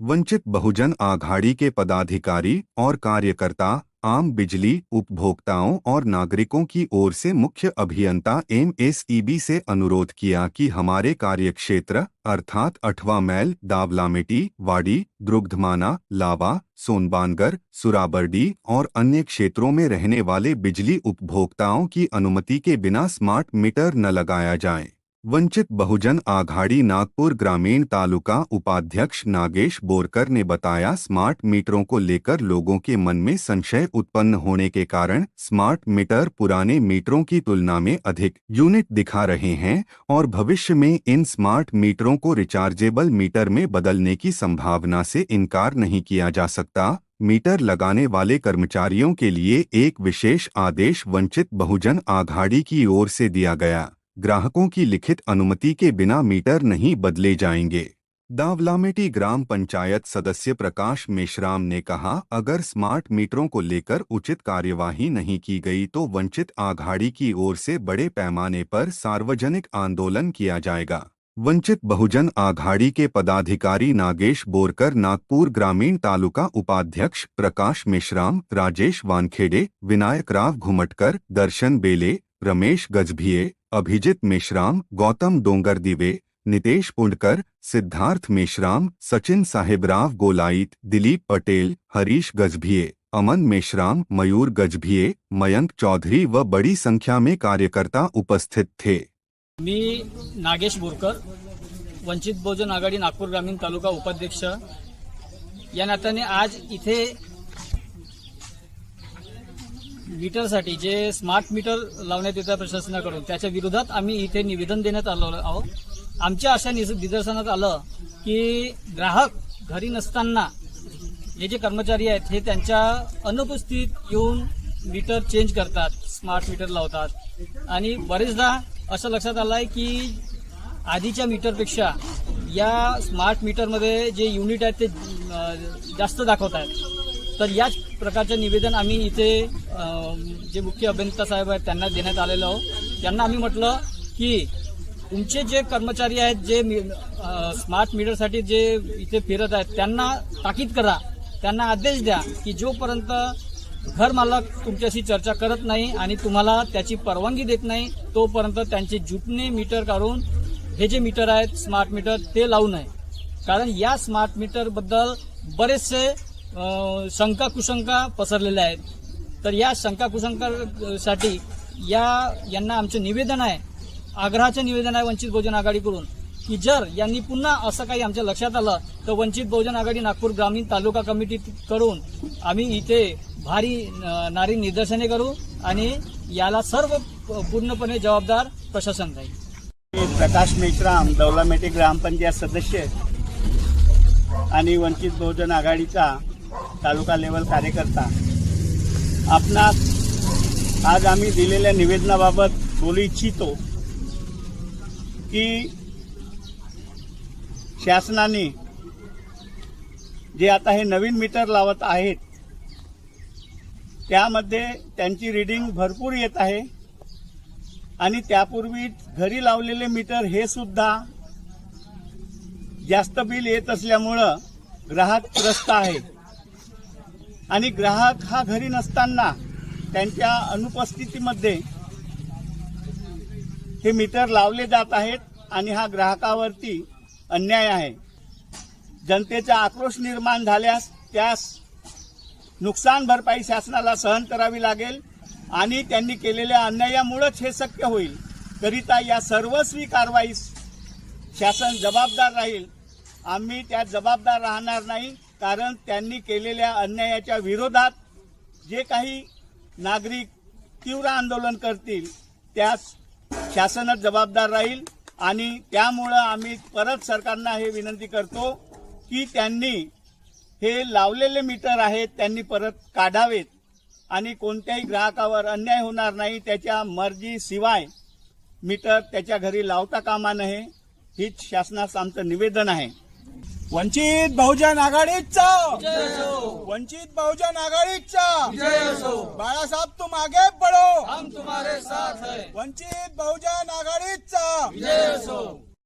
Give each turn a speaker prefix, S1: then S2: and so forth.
S1: वंचित बहुजन आघाड़ी के पदाधिकारी और कार्यकर्ता आम बिजली उपभोक्ताओं और नागरिकों की ओर से मुख्य अभियंता MSEB से अनुरोध किया कि हमारे कार्यक्षेत्र अर्थात 8वां मैल, दावलामेटी, वाड़ी, द्रुग्धमाना, लावा, सोनबानगर, सुराबरडी और अन्य क्षेत्रों में रहने वाले बिजली उपभोक्ताओं की अनुमति के बिना स्मार्ट मीटर न लगाया जाए। वंचित बहुजन आघाड़ी नागपुर ग्रामीण तालुका उपाध्यक्ष नागेश बोरकर ने बताया, स्मार्ट मीटरों को लेकर लोगों के मन में संशय उत्पन्न होने के कारण स्मार्ट मीटर पुराने मीटरों की तुलना में अधिक यूनिट दिखा रहे हैं और भविष्य में इन स्मार्ट मीटरों को रिचार्जेबल मीटर में बदलने की संभावना से इनकार नहीं किया जा सकता। मीटर लगाने वाले कर्मचारियों के लिए एक विशेष आदेश वंचित बहुजन आघाड़ी की ओर से दिया गया। ग्राहकों की लिखित अनुमति के बिना मीटर नहीं बदले जाएंगे। दावलामेटी ग्राम पंचायत सदस्य प्रकाश मेश्राम ने कहा, अगर स्मार्ट मीटरों को लेकर उचित कार्यवाही नहीं की गई तो वंचित आघाड़ी की ओर से बड़े पैमाने पर सार्वजनिक आंदोलन किया जाएगा। वंचित बहुजन आघाड़ी के पदाधिकारी नागेश बोरकर, नागपुर ग्रामीण तालुका उपाध्यक्ष प्रकाश मेश्राम, राजेश वानखेड़े, विनायक राव घुमटकर, दर्शन बेले, रमेश गजभिये, अभिजित मेश्राम, गौतम डोंगरदिवे, नितेश पुंडकर, सिद्धार्थ मेश्राम, सचिन साहेबराव गोलाईत, दिलीप पटेल, हरीश गजभिये, अमन मेश्राम, मयूर गजभिये, मयंक चौधरी व बड़ी संख्या में कार्यकर्ता उपस्थित थे।
S2: मी नागेश बोरकर, वंचित बहुजन आघाडी नागपूर ग्रामीण तालुका उपाध्यक्ष या नात्याने आज इथे मीटरसाठी जे स्मार्ट मीटर लावण्यात येतात प्रशासनाकडून त्याच्या विरोधात आम्ही इथे निवेदन देण्यात आलो आहोत। आमच्या अशा निदर्शनात आलं की ग्राहक घरी नसताना हे जे कर्मचारी आहेत हे त्यांच्या अनुपस्थित येऊन मीटर चेंज करतात, स्मार्ट मीटर लावतात आणि बरेचदा असं लक्षात आलंय की आधीच्या मीटरपेक्षा या स्मार्ट मीटरमध्ये जे युनिट आहेत ते जास्त दाखवत आहेत। तर याच प्रकारचे निवेदन आम्ही इथे जे मुख्य अभियंता साहेब आहेत त्यांना देण्यात आलेलं आहोत। त्यांना आम्ही म्हटलं की तुमचे जे कर्मचारी आहेत जे स्मार्ट मीटरसाठी जे इथे फिरत आहेत त्यांना ताकीद करा, त्यांना आदेश द्या की जोपर्यंत घर मालक तुमच्याशी चर्चा करत नाही आणि तुम्हाला त्याची परवानगी देत नाही तोपर्यंत त्यांचे जुटणे मीटर काढून हे जे मीटर आहेत स्मार्ट मीटर ते लावू नये। कारण या स्मार्ट मीटर बद्दल बरेचसे शंका कुशंका पसरलेल्या आहेत। तर या शंका कुशंकासाठी यांना आमचे निवेदन आहे, आग्रहाचे निवेदन आहे वंचित बहुजन आघाडीकडून की जर यांनी पुन्हा असं काही आमच्या लक्षात आलं तर वंचित बहुजन आघाडी नागपूर ग्रामीण तालुका कमिटीकडून आम्ही इथे भारी नारी निदर्शने करू आणि याला सर्व पूर्णपणे जबाबदार प्रशासन राहील।
S3: प्रकाश मेश्राम, दौलामेटी ग्रामपंचायत सदस्य आणि वंचित बहुजन आघाडीचा तालुका लेवल कार्यकर्ता, आपणास आज आम्ही दिलेल्या निवेदनाबाबत बोलू इच्छितो की शासनाने जे आता हे नवीन मीटर लावत आहेत त्यामध्ये त्यांची रीडिंग भरपूर येत आहे आणि त्यापूर्वी घरी लावलेले मीटर हे सुद्धा जास्त बिल येत असल्यामुळं ग्राहक त्रस्त आहे आणि ग्राहक हा घरी नसताना त्यांच्या अनुपस्थितीमध्ये हे मीटर लावले जात आहेत आणि हा ग्राहकावरती अन्याय आहे। जनतेचा आक्रोश निर्माण झाल्यास त्यास नुकसान भरपाई शासनाला सहन करावी लागेल आणि त्यांनी केलेल्या अन्यायामुळेच हे शक्य होईल। करिता या सर्वस्वी कारवाईस शासन जबाबदार राहील। आम्ही त्यात जबाबदार राहणार नाही, कारण त्यांनी केलेल्या अन्यायाच्या विरोधात जे काही नागरिक तीव्र आंदोलन करतील त्यास शासनच जबाबदार राहील आणि त्यामुळे आम्ही परत सरकारला हे विनंती करतो की त्यांनी हे लावलेले मीटर आहेत त्यांनी परत काढावेत आणि कोणत्याही ग्राहकावर अन्याय होणार नाही, त्याच्या मर्जीशिवाय मीटर त्याच्या घरी लावता कामा नये, हीच शासनास आमचं निवेदन आहे।
S4: वंचित बहुजन आघाडीचा वंचित बहुजन आघाडीचा बाळासाहेब तुम आगे बढ़ो,
S2: हम तुम्हारे साथ हैं।
S4: वंचित बहुजन आघाडीचा